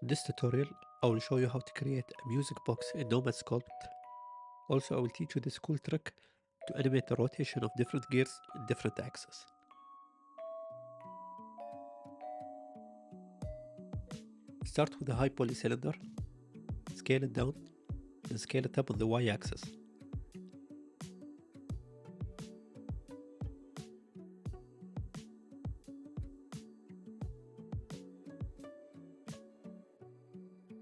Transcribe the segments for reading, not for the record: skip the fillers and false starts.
In this tutorial, I will show you how to create a music box in Nomad Sculpt. Also, I will teach you this cool trick to animate the rotation of different gears in different axes. Start with a high poly cylinder, scale it down, and scale it up on the y-axis.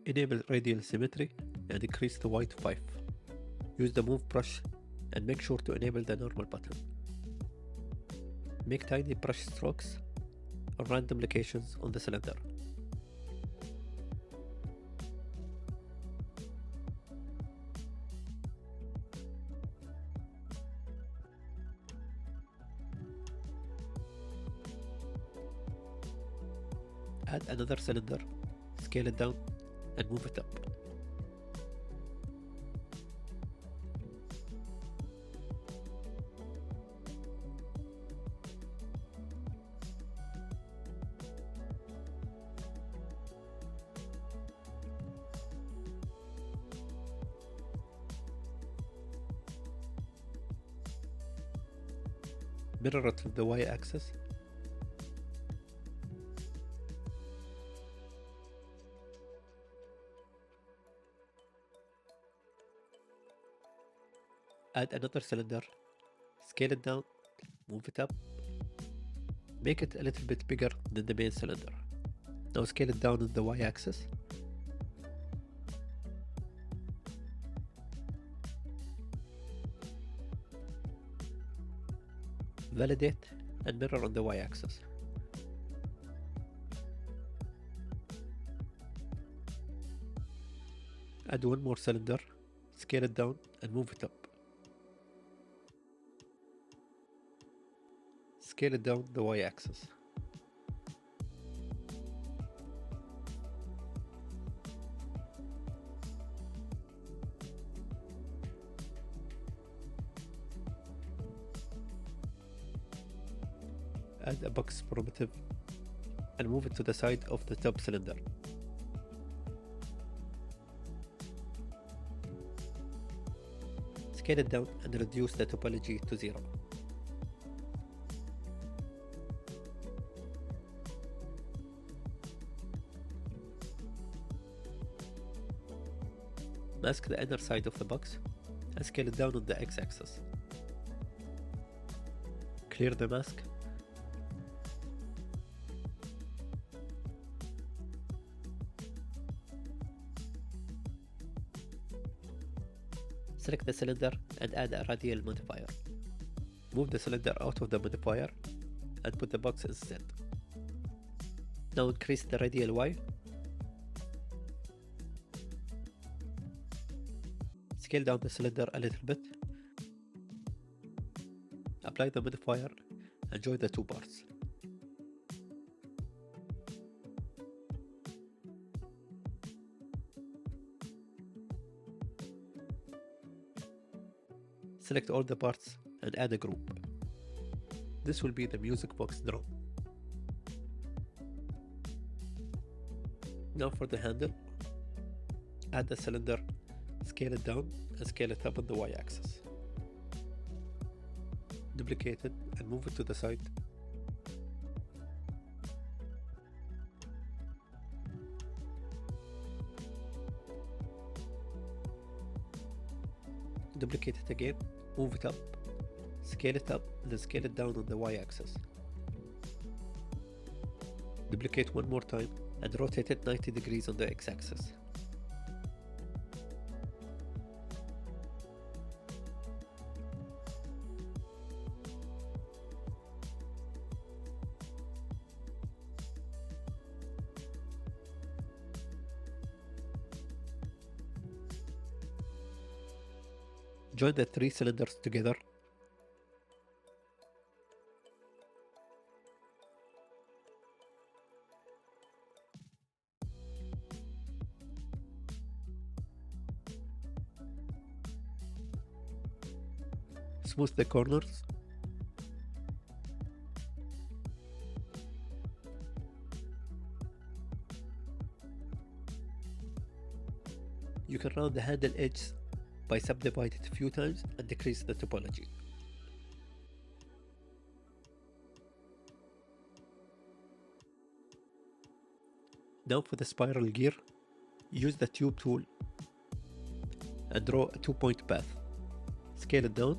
Enable radial symmetry and increase the Y to 5. Use the move brush and make sure to enable the normal button. Make tiny brush strokes or random locations on the cylinder. Add another cylinder, scale it down, and move it up. Mirror it with the y-axis. Add another cylinder, scale it down, move it up, make it a little bit bigger than the main cylinder. Now scale it down on the y-axis. Validate and mirror on the y-axis. Add one more cylinder, scale it down and move it up. Scale it down the y-axis. Add a box primitive and move it to the side of the top cylinder. Scale it down and reduce the topology to 0. Mask the inner side of the box and scale it down on the x-axis. Clear the mask. Select the cylinder and add a radial modifier. Move the cylinder out of the modifier and put the box instead. Now increase the radial Y. Scale down the cylinder a little bit. Apply the modifier and join the two parts. Select all the parts and add a group. This will be the music box drum. Now for the handle, add the cylinder, scale it down and scale it up on the y-axis. Duplicate it and move it to the side. Duplicate it again, move it up, scale it up, and then scale it down on the y-axis. Duplicate one more time and rotate it 90 degrees on the x-axis. Join the three cylinders together. Smooth the corners. You can round the handle edges by subdividing it a few times and decrease the topology. Now for the spiral gear, use the tube tool and draw a 2-point path. Scale it down.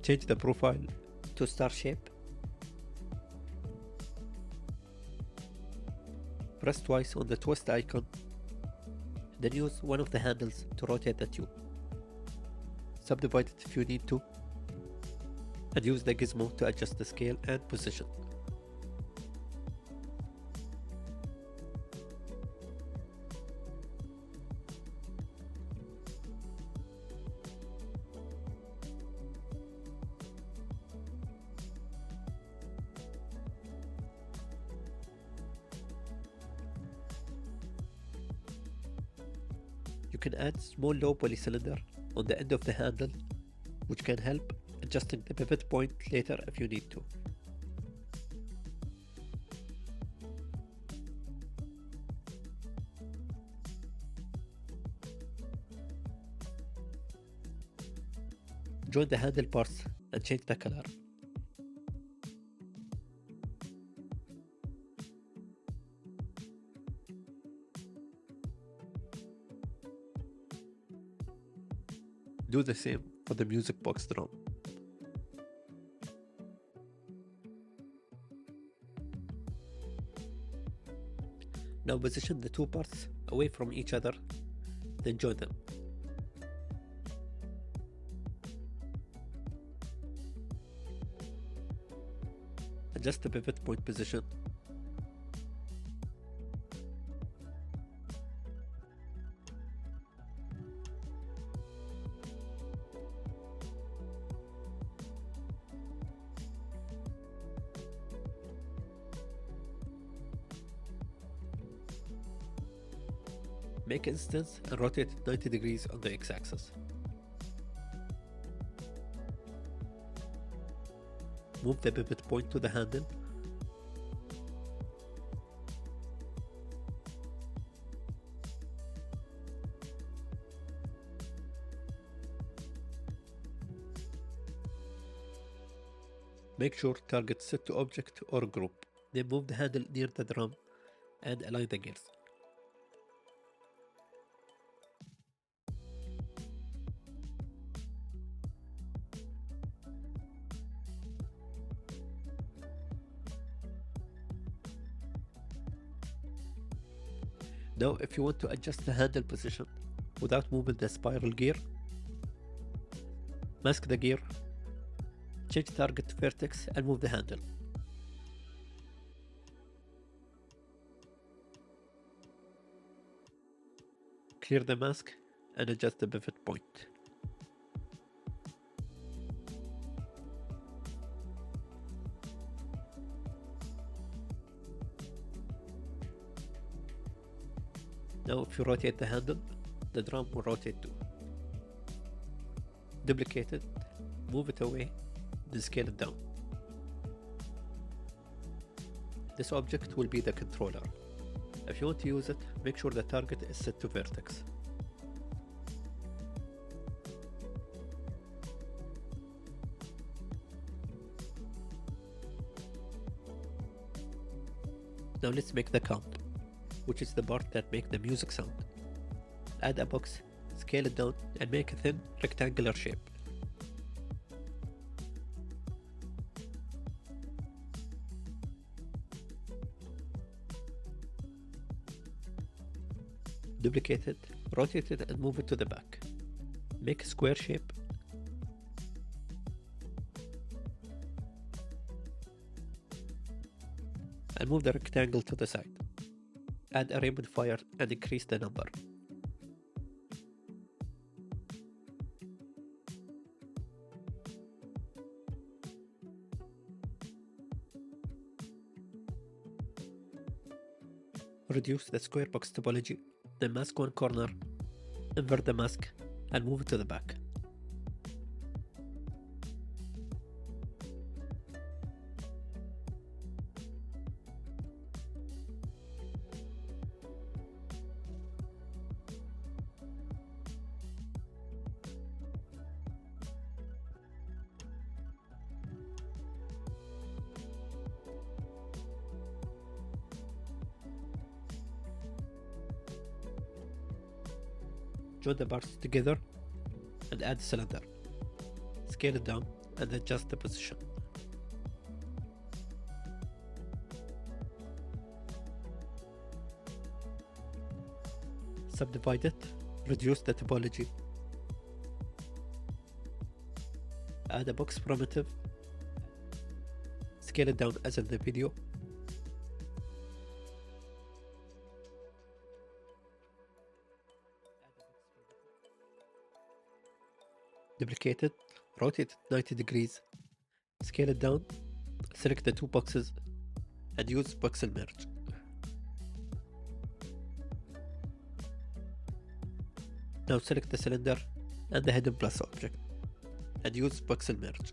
Change the profile to star shape. Press twice on the twist icon. Then use one of the handles to rotate the tube. Subdivide it if you need to. And use the gizmo to adjust the scale and position. You can add small low poly cylinder on the end of the handle, which can help adjusting the pivot point later if you need to. Join the handle parts and change the color. Do the same for the music box drum. Now position the two parts away from each other, then join them. Adjust the pivot point position. Make instance and rotate 90 degrees on the x-axis. Move the pivot point to the handle. Make sure target set to object or group. Then move the handle near the drum and align the gears. Now if you want to adjust the handle position without moving the spiral gear, mask the gear, change target vertex and move the handle. Clear the mask and adjust the pivot point. Now if you rotate the handle, the drum will rotate too. Duplicate it, move it away, then scale it down. This object will be the controller. If you want to use it, make sure the target is set to vertex. Now let's make the comp, which is the part that makes the music sound. Add a box, scale it down and make a thin rectangular shape. Duplicate it, rotate it and move it to the back. Make a square shape. And move the rectangle to the side. Add a ray modifier and increase the number. Reduce the square box topology, then mask one corner, invert the mask and move it to the back. Join the parts together and add the cylinder. Scale it down and adjust the position. Subdivide it, reduce the topology. Add a box primitive. Scale it down as in the video. Duplicate it, rotate it 90 degrees, scale it down, select the two boxes and use voxel merge. Now select the cylinder and the hidden plus object and use voxel merge.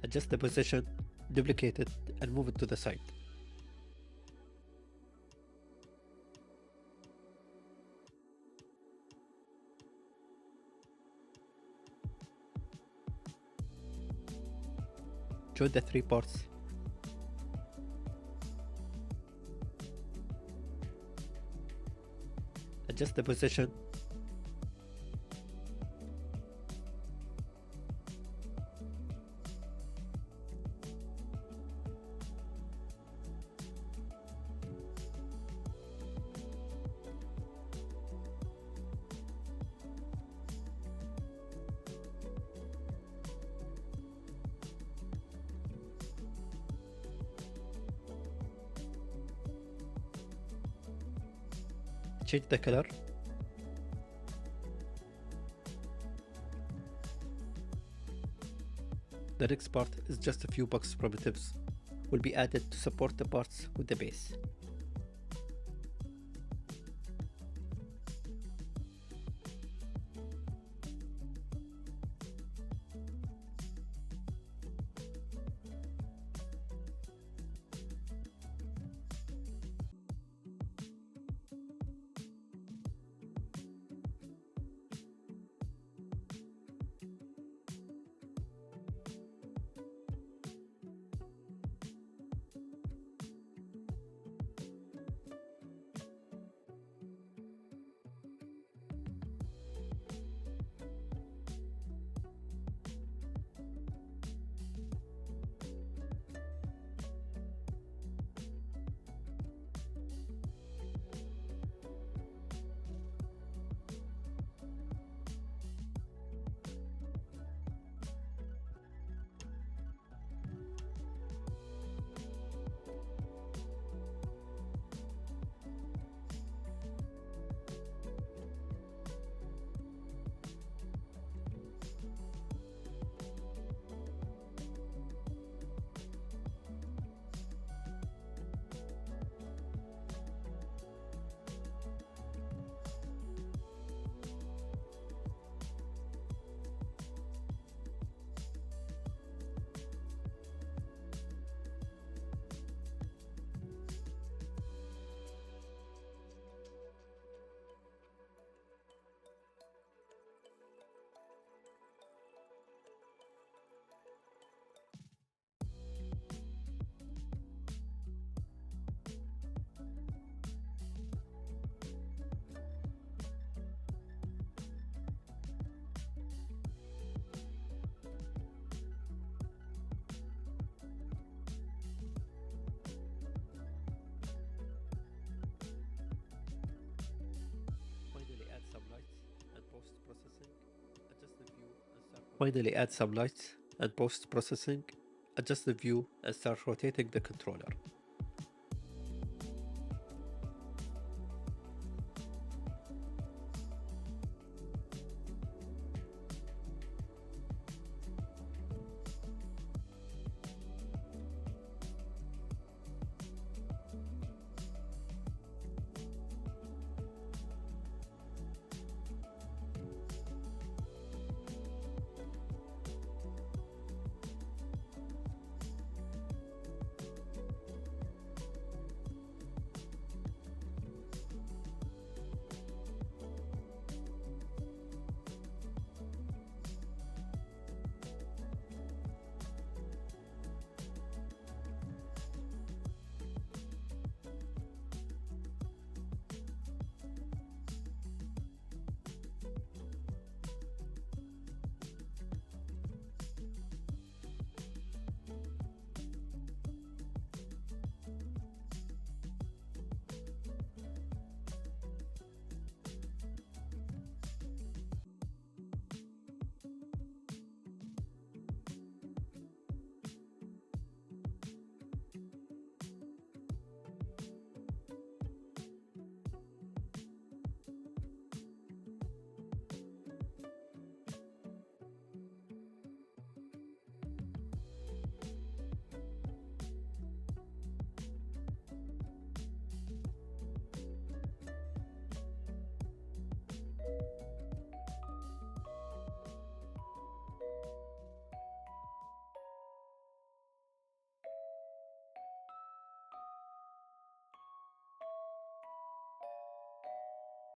Adjust the position, duplicate it and move it to the side. Join the three parts. Adjust the position. Change the color. The next part is just a few box primitives will be added to support the parts with the base. Finally add some lights and post-processing, adjust the view and start rotating the controller.